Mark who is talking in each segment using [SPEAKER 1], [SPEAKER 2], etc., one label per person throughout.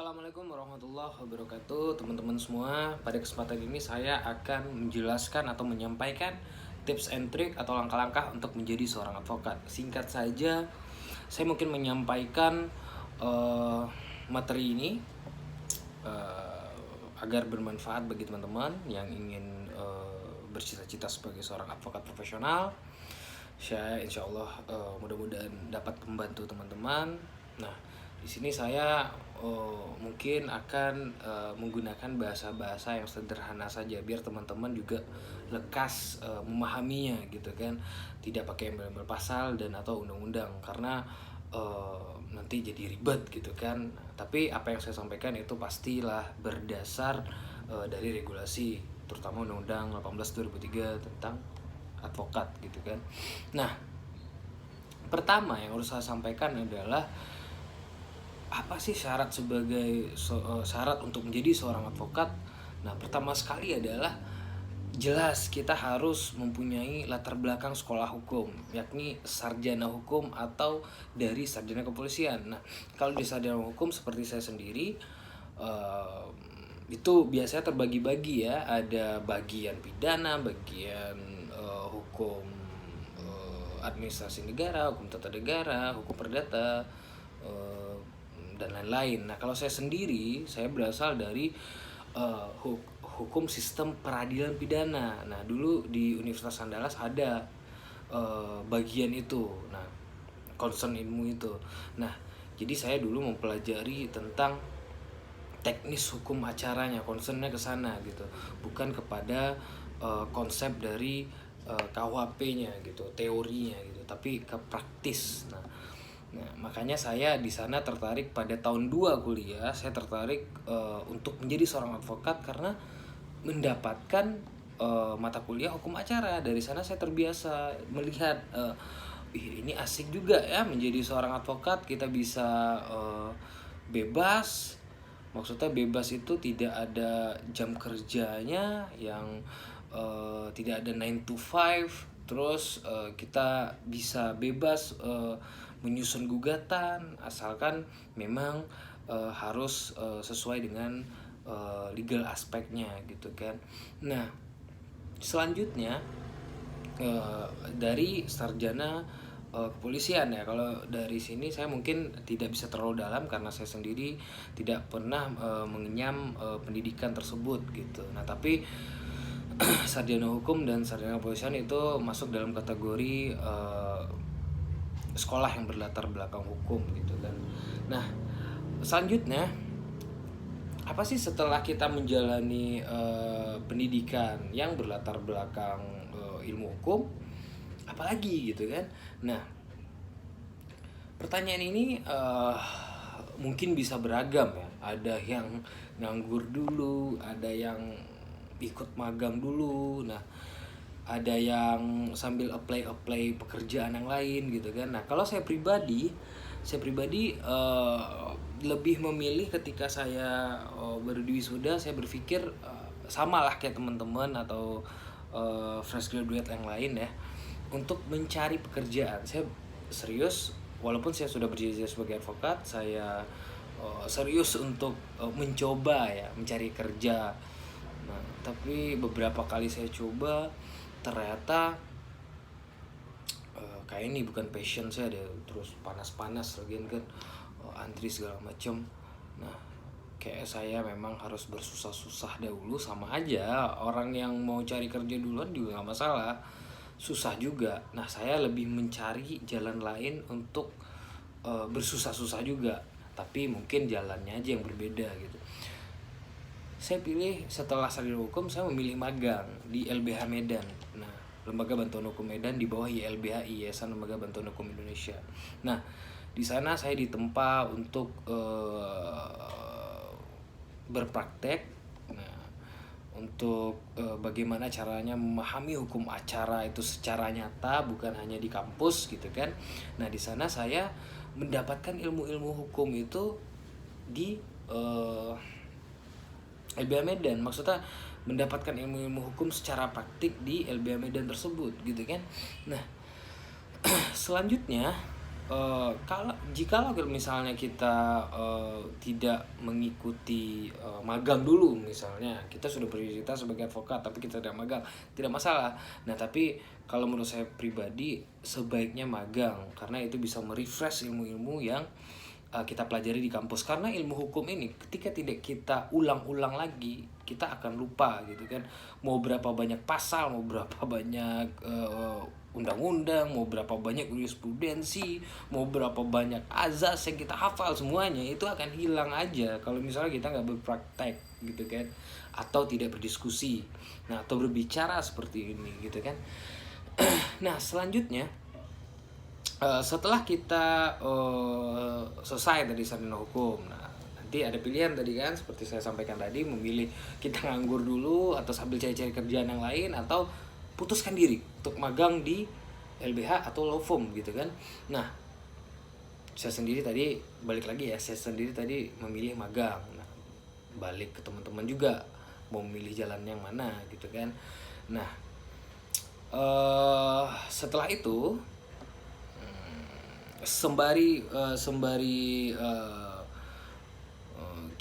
[SPEAKER 1] Assalamualaikum warahmatullahi wabarakatuh, teman-teman semua. Pada kesempatan ini saya akan menjelaskan atau menyampaikan tips and trick atau langkah-langkah untuk menjadi seorang advokat. Singkat saja, saya mungkin menyampaikan materi ini agar bermanfaat bagi teman-teman yang ingin bercita-cita sebagai seorang advokat profesional. Saya insya Allah mudah-mudahan dapat membantu teman-teman. Nah, di sini saya mungkin akan menggunakan bahasa-bahasa yang sederhana saja biar teman-teman juga lekas memahaminya gitu kan. Tidak pakai embel-embel pasal dan atau undang-undang karena nanti jadi ribet gitu kan. Tapi apa yang saya sampaikan itu pastilah berdasar dari regulasi, terutama Undang-Undang 18 2003 tentang advokat gitu kan. Nah, pertama yang harus saya sampaikan adalah apa sih syarat syarat untuk menjadi seorang advokat? Nah, pertama sekali adalah jelas kita harus mempunyai latar belakang sekolah hukum, yakni sarjana hukum atau dari sarjana kepolisian. Nah, kalau di sarjana hukum seperti saya sendiri itu biasanya terbagi-bagi ya, ada bagian pidana, bagian hukum administrasi negara, hukum tata negara, hukum perdata, dan lain-lain. Nah, kalau saya sendiri, saya berasal dari hukum sistem peradilan pidana. Nah, dulu di Universitas Andalas ada bagian itu. Nah, concern ilmu itu. Nah, jadi saya dulu mempelajari tentang teknis hukum acaranya, concernnya ke sana gitu, bukan kepada konsep dari KUHP-nya gitu, teorinya gitu, tapi ke praktis. Nah, makanya saya di sana tertarik pada tahun 2 kuliah, saya tertarik untuk menjadi seorang advokat karena mendapatkan mata kuliah hukum acara. Dari sana saya terbiasa melihat ini asik juga ya menjadi seorang advokat, kita bisa bebas. Maksudnya bebas itu tidak ada jam kerjanya yang tidak ada 9 to 5. Terus kita bisa bebas menyusun gugatan asalkan memang harus sesuai dengan legal aspeknya gitu kan. Nah, selanjutnya dari sarjana kepolisian ya. Kalau dari sini saya mungkin tidak bisa terlalu dalam karena saya sendiri tidak pernah mengenyam pendidikan tersebut gitu. Nah, tapi sarjana hukum dan sarjana kepolisian itu masuk dalam kategori sekolah yang berlatar belakang hukum gitu kan. Nah, selanjutnya apa sih setelah kita menjalani pendidikan yang berlatar belakang ilmu hukum, apalagi gitu kan. Nah, pertanyaan ini mungkin bisa beragam ya. Ada yang nganggur dulu, ada yang ikut magang dulu. Nah, ada yang sambil apply pekerjaan yang lain gitu kan. Nah, kalau saya pribadi lebih memilih ketika saya baru diwisuda, saya berpikir sama lah kayak teman-teman atau fresh graduate yang lain ya, untuk mencari pekerjaan. Saya serius, walaupun saya sudah berjaya sebagai advokat, saya serius untuk mencoba ya mencari kerja. Nah, tapi beberapa kali saya coba ternyata kayak ini bukan passion saya deh, terus panas-panas lagi kan, antri segala macam. Nah, kayak saya memang harus bersusah-susah dahulu. Sama aja orang yang mau cari kerja duluan juga nggak masalah, susah juga. Nah, saya lebih mencari jalan lain untuk bersusah-susah juga, tapi mungkin jalannya aja yang berbeda gitu. Saya pilih setelah sarjana hukum, saya memilih magang di LBH Medan. Nah, Lembaga Bantuan Hukum Medan di bawah YLBHI, Yayasan Lembaga Bantuan Hukum Indonesia. Nah, di sana saya ditempa untuk berpraktek. Nah, untuk bagaimana caranya memahami hukum acara itu secara nyata, bukan hanya di kampus gitu kan. Nah, di sana saya mendapatkan ilmu-ilmu hukum itu di LBH Medan. Maksudnya mendapatkan ilmu-ilmu hukum secara praktik di LBH Medan tersebut gitu kan. Nah, selanjutnya jikalau misalnya kita tidak mengikuti magang dulu, misalnya kita sudah beridentitas sebagai advokat tapi kita tidak magang, tidak masalah. Nah tapi kalau menurut saya pribadi sebaiknya magang, karena itu bisa merefresh ilmu-ilmu yang kita pelajari di kampus. Karena ilmu hukum ini ketika tidak kita ulang-ulang lagi, kita akan lupa gitu kan. Mau berapa banyak pasal, mau berapa banyak undang-undang, mau berapa banyak jurisprudensi, mau berapa banyak azas yang kita hafal, semuanya itu akan hilang aja kalau misalnya kita nggak berpraktek gitu kan, atau tidak berdiskusi, nah atau berbicara seperti ini gitu kan. Nah selanjutnya, setelah kita selesai tadi sarjana hukum, nah nanti ada pilihan tadi kan, seperti saya sampaikan tadi, memilih kita nganggur dulu atau sambil cari-cari kerjaan yang lain, atau putuskan diri untuk magang di LBH atau law firm gitu kan. Nah saya sendiri tadi memilih magang. Nah balik ke teman-teman juga mau memilih jalan yang mana gitu kan. Nah setelah itu sembari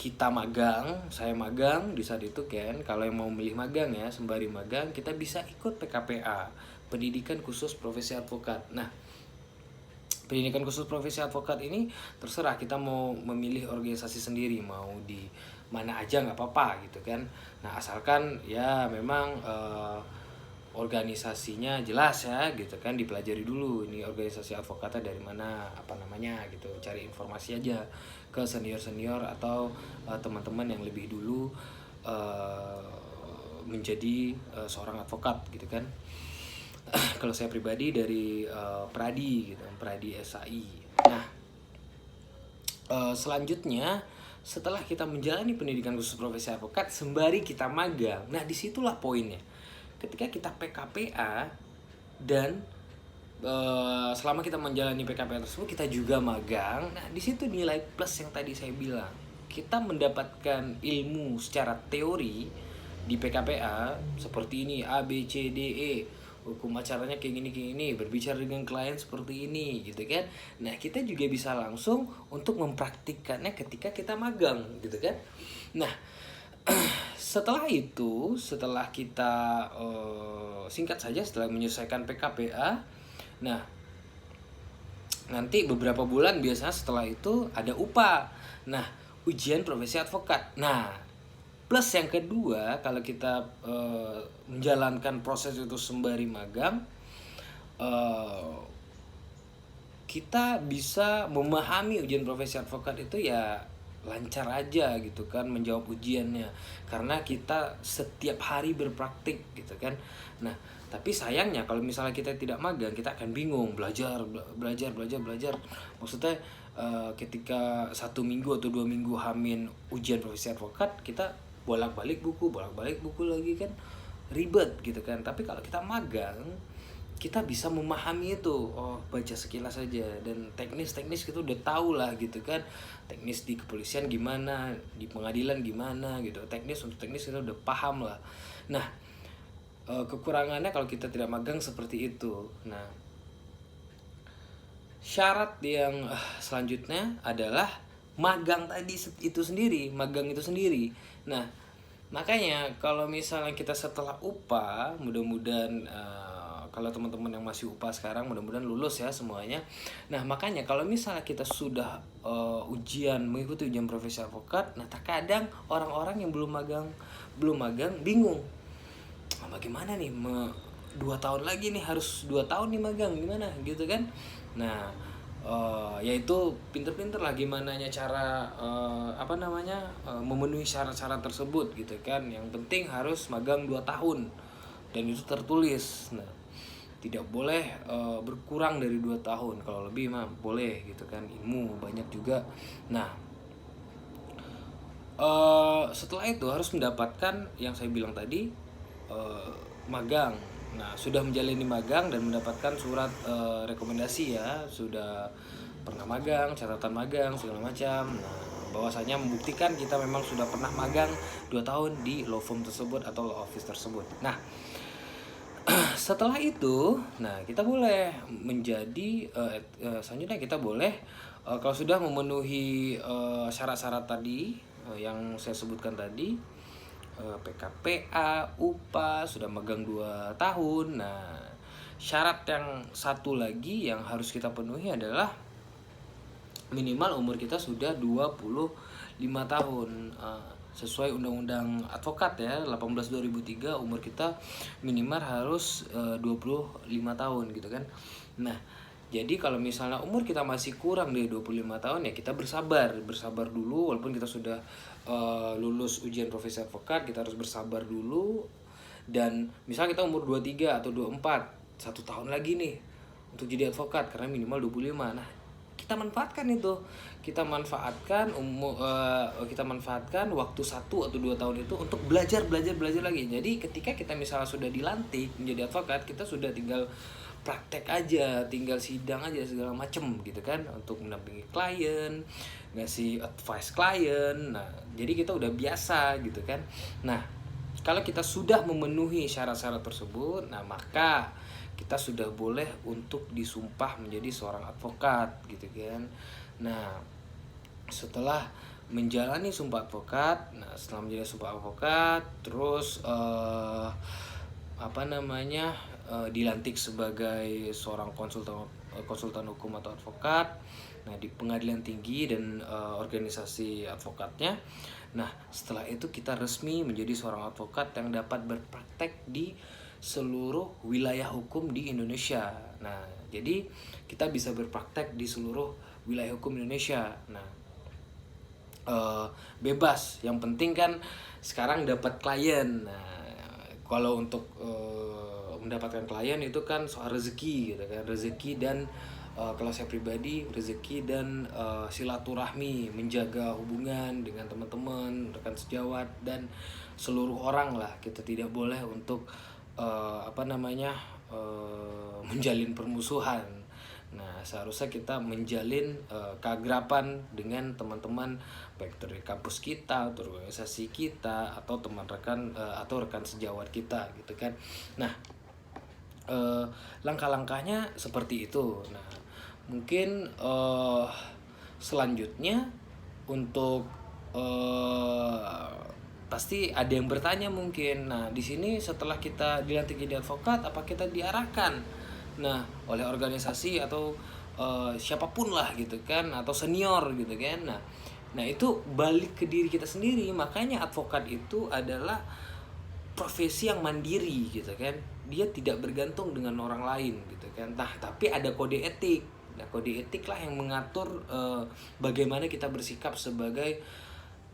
[SPEAKER 1] kita magang, saya magang di saat itu kan, kalau yang mau milih magang ya, sembari magang kita bisa ikut PKPA, pendidikan khusus profesi advokat. Nah pendidikan khusus profesi advokat ini terserah kita mau memilih organisasi sendiri, mau di mana aja nggak apa-apa gitu kan. Nah asalkan ya memang organisasinya jelas ya gitu kan, dipelajari dulu ini organisasi advokatnya dari mana, apa namanya gitu, cari informasi aja ke senior atau teman-teman yang lebih dulu menjadi seorang advokat gitu kan. Kalau saya pribadi dari Pradi gitu, Pradi SAI. Nah selanjutnya setelah kita menjalani pendidikan khusus profesi advokat sembari kita magang, nah disitulah poinnya. Ketika kita PKPA dan selama kita menjalani PKPA tersebut kita juga magang, nah di situ nilai plus yang tadi saya bilang, kita mendapatkan ilmu secara teori di PKPA seperti ini, A B C D E, hukum acaranya kayak gini, berbicara dengan klien seperti ini gitu kan. Nah kita juga bisa langsung untuk mempraktikkannya ketika kita magang gitu kan. Nah setelah itu, setelah kita singkat saja, setelah menyelesaikan PKPA, nah nanti beberapa bulan biasanya setelah itu ada UPA. Nah ujian profesi advokat. Nah plus yang kedua, kalau kita menjalankan proses itu sembari magang, kita bisa memahami ujian profesi advokat itu ya lancar aja gitu kan, menjawab ujiannya, karena kita setiap hari berpraktik gitu kan. Nah tapi sayangnya kalau misalnya kita tidak magang, kita akan bingung, belajar. Maksudnya ketika 1 minggu atau 2 minggu hamin ujian profesi advokat, kita bolak-balik buku lagi kan, ribet gitu kan. Tapi kalau kita magang, kita bisa memahami itu, baca sekilas saja, dan teknis kita udah tahu lah gitu kan. Teknis di kepolisian gimana, di pengadilan gimana gitu, teknis kita udah paham lah. Nah kekurangannya kalau kita tidak magang seperti itu. Nah syarat yang selanjutnya adalah magang itu sendiri. Nah makanya kalau misalnya kita setelah UPA, mudah-mudahan kalau teman-teman yang masih UPA sekarang mudah-mudahan lulus ya semuanya. Nah makanya kalau misalnya kita sudah mengikuti ujian profesi advokat, nah terkadang orang-orang yang belum magang bingung, bagaimana nih 2 tahun lagi nih, harus 2 tahun nih magang, gimana gitu kan. Nah yaitu pinter-pinter lah gimana cara memenuhi syarat-syarat tersebut gitu kan. Yang penting harus magang 2 tahun dan itu tertulis. Nah tidak boleh berkurang dari 2 tahun, kalau lebih mah boleh gitu kan, ilmu banyak juga. Nah setelah itu harus mendapatkan yang saya bilang tadi, magang. Nah sudah menjalani magang dan mendapatkan surat rekomendasi ya, sudah pernah magang, catatan magang segala macam. Nah bahwasanya membuktikan kita memang sudah pernah magang 2 tahun di law firm tersebut atau law office tersebut. Nah setelah itu, nah kita boleh menjadi selanjutnya kita boleh kalau sudah memenuhi syarat-syarat tadi yang saya sebutkan tadi, PKPA, UPA, sudah megang 2 tahun. Nah, syarat yang satu lagi yang harus kita penuhi adalah minimal umur kita sudah 25 tahun. Sesuai undang-undang advokat ya 18 2003, umur kita minimal harus 25 tahun gitu kan. Nah, jadi kalau misalnya umur kita masih kurang dari 25 tahun ya kita bersabar dulu, walaupun kita sudah lulus ujian profesi advokat, kita harus bersabar dulu. Dan misalnya kita umur 23 atau 24, 1 tahun lagi nih untuk jadi advokat karena minimal 25. Nah, kita manfaatkan itu, kita manfaatkan waktu 1 atau 2 tahun itu untuk belajar lagi. Jadi ketika kita misalnya sudah dilantik menjadi advokat, kita sudah tinggal praktek aja, tinggal sidang aja segala macem gitu kan, untuk mendampingi klien, ngasih advice klien. Nah, jadi kita udah biasa gitu kan. Nah, kalau kita sudah memenuhi syarat-syarat tersebut, nah maka kita sudah boleh untuk disumpah menjadi seorang advokat gitu kan. Nah, setelah menjalani sumpah advokat, setelah menjadi sumpah advokat, terus dilantik sebagai seorang konsultan hukum atau advokat. Nah, di pengadilan tinggi dan organisasi advokatnya. Nah, setelah itu kita resmi menjadi seorang advokat yang dapat berpraktek di seluruh wilayah hukum di Indonesia. Nah, jadi kita bisa berpraktek di seluruh wilayah hukum Indonesia. Nah, bebas. Yang penting kan sekarang dapat klien. Nah, kalau untuk mendapatkan klien itu kan soal rezeki gitu kan, rezeki dan kalau saya pribadi rezeki dan silaturahmi, menjaga hubungan dengan teman-teman, rekan sejawat dan seluruh orang lah. Kita tidak boleh untuk menjalin permusuhan. Nah, seharusnya kita menjalin keakraban dengan teman-teman baik dari kampus kita, atau organisasi kita, atau teman rekan atau rekan sejawat kita gitu kan. Nah, langkah-langkahnya seperti itu. Nah, mungkin selanjutnya untuk pasti ada yang bertanya mungkin. Nah, di sini setelah kita dilantik jadi advokat, apa kita diarahkan oleh organisasi atau siapapun lah gitu kan, atau senior gitu kan. Nah itu balik ke diri kita sendiri. Makanya advokat itu adalah profesi yang mandiri gitu kan. Dia tidak bergantung dengan orang lain gitu kan. Nah, tapi ada kode etik. Nah, kode etik lah yang mengatur bagaimana kita bersikap sebagai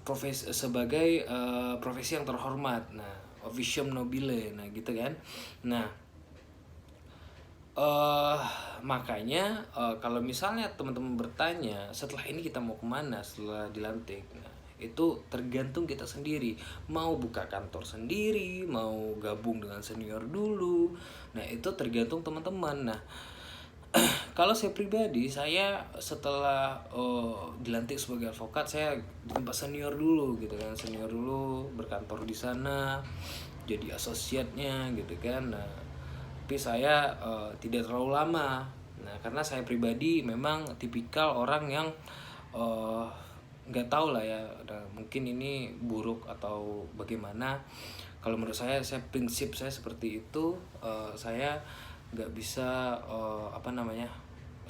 [SPEAKER 1] profesi yang terhormat. Nah, officium nobile, nah gitu kan. Nah, makanya kalau misalnya teman-teman bertanya setelah ini kita mau kemana setelah dilantik, nah itu tergantung kita sendiri. Mau buka kantor sendiri, mau gabung dengan senior dulu, nah itu tergantung teman-teman. Nah, kalau saya pribadi, saya setelah dilantik sebagai advokat, saya di tempat senior dulu gitu kan, senior dulu berkantor di sana, jadi asosiatnya gitu kan. Nah, tapi saya tidak terlalu lama. Nah, karena saya pribadi memang tipikal orang yang nggak tahu lah ya, mungkin ini buruk atau bagaimana. Kalau menurut saya prinsip saya seperti itu. Saya nggak bisa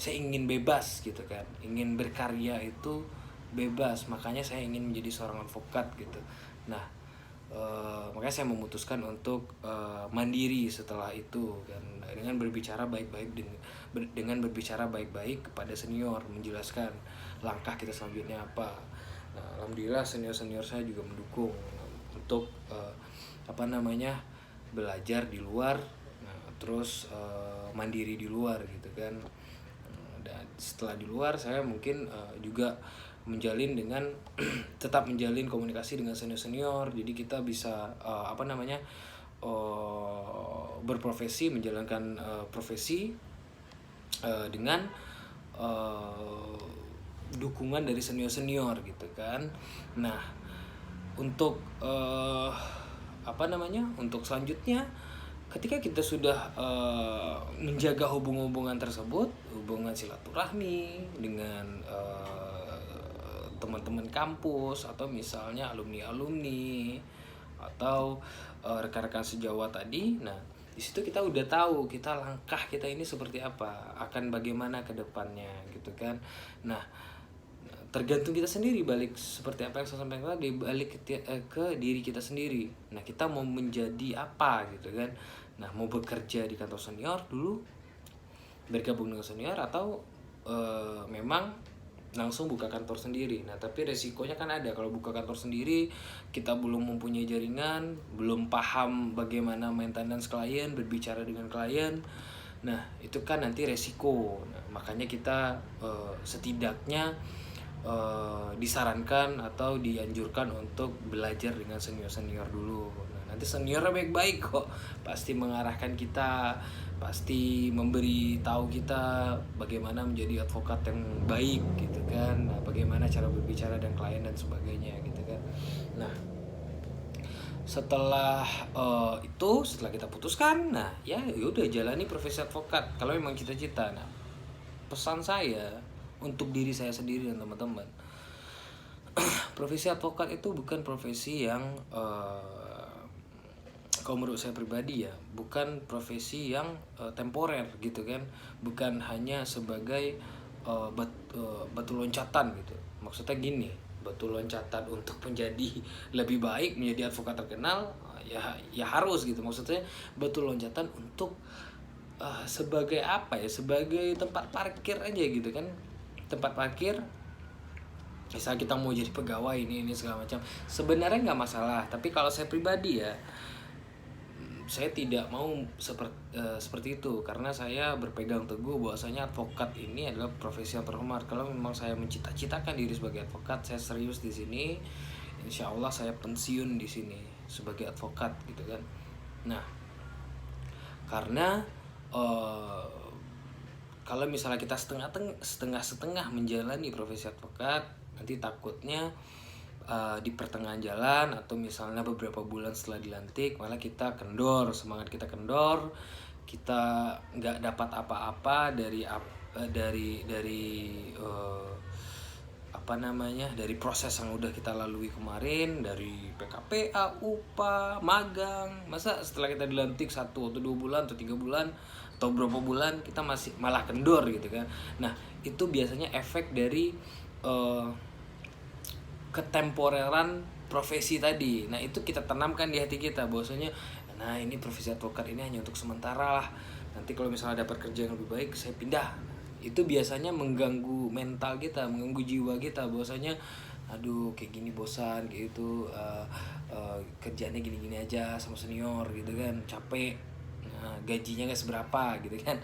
[SPEAKER 1] saya ingin bebas gitu kan, ingin berkarya itu bebas, makanya saya ingin menjadi seorang advokat gitu. Nah, makanya saya memutuskan untuk mandiri setelah itu kan, dengan berbicara baik-baik kepada senior, menjelaskan langkah kita selanjutnya apa. Nah, alhamdulillah senior saya juga mendukung untuk belajar di luar, terus mandiri di luar gitu kan. Dan setelah di luar saya mungkin juga tetap menjalin komunikasi dengan senior. Jadi kita bisa berprofesi, menjalankan profesi dengan dukungan dari senior gitu kan. Nah, untuk untuk selanjutnya ketika kita sudah menjaga hubungan tersebut, hubungan silaturahmi dengan teman-teman kampus atau misalnya alumni-alumni atau rekan-rekan sejawat tadi. Nah, di situ kita udah tahu kita langkah kita ini seperti apa, akan bagaimana ke depannya gitu kan. Nah, tergantung kita sendiri, balik seperti apa yang saya sampaikan tadi, balik ke diri kita sendiri. Nah, kita mau menjadi apa gitu kan. Nah, mau bekerja di kantor senior dulu, bergabung dengan senior, atau memang langsung buka kantor sendiri. Nah, tapi resikonya kan ada kalau buka kantor sendiri, kita belum mempunyai jaringan, belum paham bagaimana maintenance klien, berbicara dengan klien. Nah, itu kan nanti resiko. Nah, makanya kita setidaknya disarankan atau dianjurkan untuk belajar dengan senior-senior dulu. Nah, nanti seniornya baik-baik kok, pasti mengarahkan kita, pasti memberi tahu kita bagaimana menjadi advokat yang baik gitu kan. Nah, bagaimana cara berbicara dengan klien dan sebagainya gitu kan. Nah, setelah setelah kita putuskan, nah ya udah jalani profesi advokat kalau memang cita-cita. Nah, pesan saya untuk diri saya sendiri dan teman-teman, profesi advokat itu bukan profesi yang kalau menurut saya pribadi ya, bukan profesi yang temporer gitu kan, bukan hanya sebagai batu loncatan gitu. Maksudnya gini, batu loncatan untuk menjadi lebih baik, menjadi advokat terkenal, ya harus gitu. Maksudnya batu loncatan untuk sebagai apa ya, sebagai tempat parkir aja gitu kan, tempat parkir. Misal kita mau jadi pegawai ini segala macam, sebenarnya nggak masalah. Tapi kalau saya pribadi ya, saya tidak mau seperti itu, karena saya berpegang teguh bahwasanya advokat ini adalah profesi yang terhormat. Kalau memang saya mencita-citakan diri sebagai advokat, saya serius di sini, insya Allah saya pensiun di sini sebagai advokat gitu kan. Nah, karena kalau misalnya kita setengah menjalani profesi advokat, nanti takutnya di pertengahan jalan atau misalnya beberapa bulan setelah dilantik malah kita kendor, semangat kita kendor, kita nggak dapat apa-apa dari dari proses yang udah kita lalui kemarin, dari PKPA, UPA, magang. Masa setelah kita dilantik 1 atau 2 bulan atau 3 bulan atau berapa bulan kita masih malah kendor gitu kan. Nah, itu biasanya efek dari ketemporeran profesi tadi. Nah, itu kita tanamkan di hati kita bahwasanya, nah ini profesi advokat ini hanya untuk sementara lah, nanti kalau misalnya dapat kerja yang lebih baik saya pindah. Itu biasanya mengganggu mental kita, mengganggu jiwa kita, bahwasanya aduh kayak gini bosan gitu, kerjanya gini-gini aja sama senior gitu kan, capek. Nah, gajinya nggak seberapa gitu kan.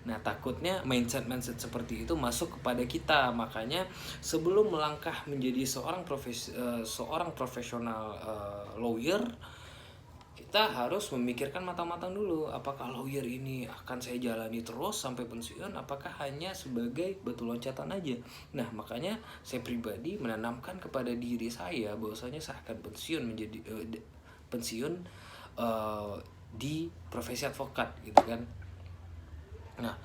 [SPEAKER 1] Nah, takutnya mindset seperti itu masuk kepada kita. Makanya sebelum melangkah menjadi seorang profesional lawyer, kita harus memikirkan matang-matang dulu, apakah lawyer ini akan saya jalani terus sampai pensiun, apakah hanya sebagai batu loncatan aja. Nah, makanya saya pribadi menanamkan kepada diri saya bahwasanya saya akan pensiun di profesi advokat gitu kan. Nah,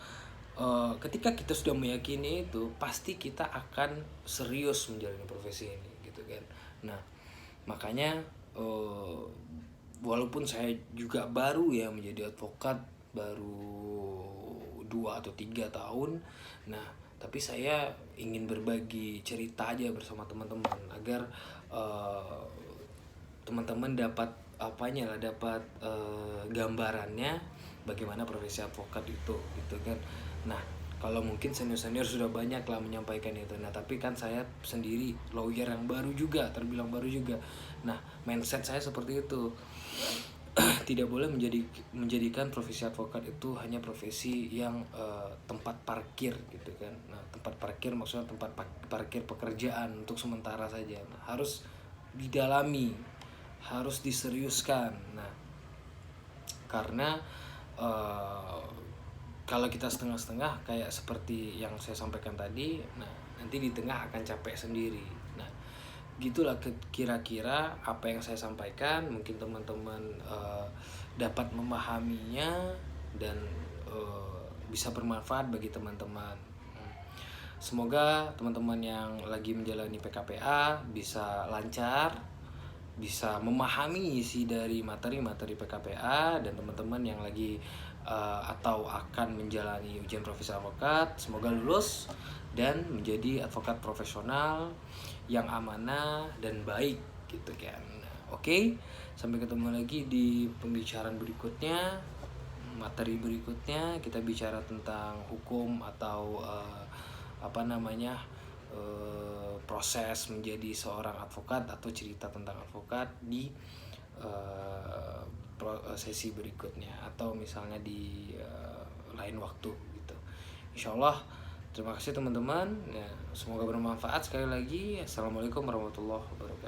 [SPEAKER 1] ketika kita sudah meyakini itu, pasti kita akan serius menjalani profesi ini gitu kan. Nah, makanya walaupun saya juga baru ya menjadi advokat, baru 2 atau 3 tahun, nah tapi saya ingin berbagi cerita aja bersama teman-teman agar teman-teman dapat dapat gambarannya bagaimana profesi advokat itu gitu kan. Nah, kalau mungkin senior-senior sudah banyak lah menyampaikan itu. Nah, tapi kan saya sendiri lawyer yang baru juga, terbilang baru juga. Nah, mindset saya seperti itu. Tidak boleh menjadikan profesi advokat itu hanya profesi yang tempat parkir gitu kan. Nah, tempat parkir maksudnya tempat parkir pekerjaan untuk sementara saja. Nah, harus didalami, harus diseriuskan. Nah, karena kalau kita setengah-setengah kayak seperti yang saya sampaikan tadi, nah nanti di tengah akan capek sendiri. Nah, Gitulah kira-kira apa yang saya sampaikan. Mungkin teman-teman dapat memahaminya dan bisa bermanfaat bagi teman-teman. Semoga teman-teman yang lagi menjalani PKPA bisa lancar, bisa memahami isi dari materi-materi PKPA, dan teman-teman yang lagi atau akan menjalani ujian profesi advokat, semoga lulus dan menjadi advokat profesional yang amanah dan baik gitu kan. Oke, sampai ketemu lagi di pembicaraan berikutnya, materi berikutnya. Kita bicara tentang hukum atau proses menjadi seorang advokat, atau cerita tentang advokat di sesi berikutnya, atau misalnya di lain waktu gitu. Insya Allah. Terima kasih teman-teman ya, semoga bermanfaat. Sekali lagi, assalamualaikum warahmatullahi wabarakatuh.